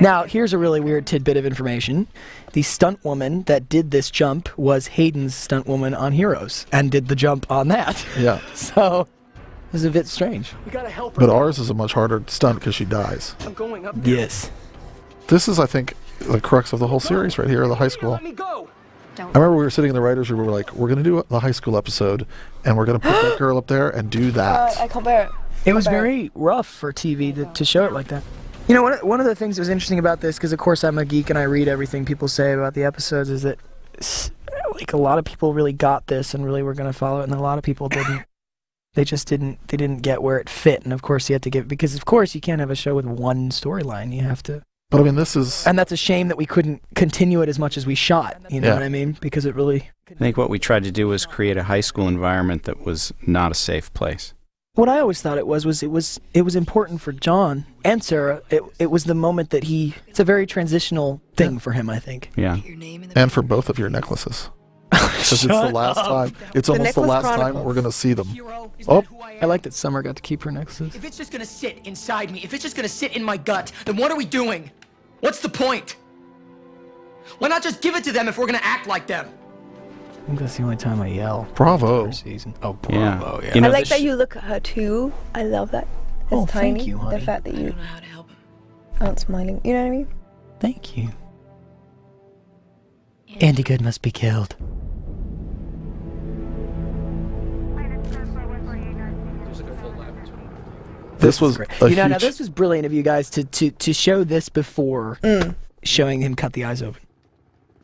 Now, here's a really weird tidbit of information. The stunt woman that did this jump was Hayden's stunt woman on Heroes and did the jump on that. Yeah. So, it was a bit strange. We gotta help her. But ours is a much harder stunt because she dies. I'm going up there. Yes. This is, I think, the crux of the whole series right here, the high school. Let me go. I remember we were sitting in the writers' room, we were like, we're going to do the high school episode, and we're going to put that girl up there and do that. I can't bear it. It was very rough for TV to show it like that. You know, one of the things that was interesting about this, because of course I'm a geek and I read everything people say about the episodes, is that like a lot of people really got this and really were going to follow it, and a lot of people didn't. They just didn't get where it fit, and of course you had to give, because of course you can't have a show with one storyline. You have to. But I mean, this is... And that's a shame that we couldn't continue it as much as we shot, you know what I mean? Because it really... I think what we tried to do was create a high school environment that was not a safe place. What I always thought it was important for John and Sarah. It was the moment that it's a very transitional thing for him, I think. Yeah. And for both of your necklaces. Because it's the last time. It's almost the last time we're going to see them. Oh. I like that Summer got to keep her necklaces. If it's just gonna sit inside me, if it's just gonna sit in my gut, then what are we doing? What's the point? Why not just give it to them if we're gonna act like them? I think that's the only time I yell. Bravo. First season. Oh, bravo, yeah. You know, I like that you look at her too. I love that. It's Oh, tiny. thank you, honey. The fact that you I don't know how to help him. aren't smiling. You know what I mean? Thank you. Andy Good must be killed. This was a You know, now huge... this was brilliant of you guys to show this before showing him cut the eyes open.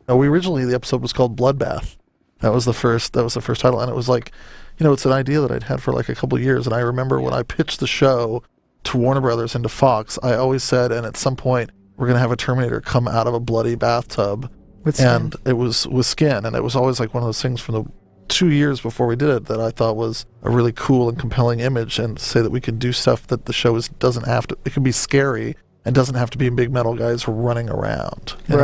No, the episode was called Bloodbath. That was the first title, and it was like, you know, it's an idea that I'd had for like a couple of years, and I remember when I pitched the show to Warner Brothers and to Fox, I always said, and at some point, we're going to have a Terminator come out of a bloody bathtub, and it was with skin, and it was always like one of those things from the 2 years before we did it that I thought was a really cool and compelling image, and say that we can do stuff that the show doesn't have to, it can be scary and doesn't have to be big metal guys running around. You know?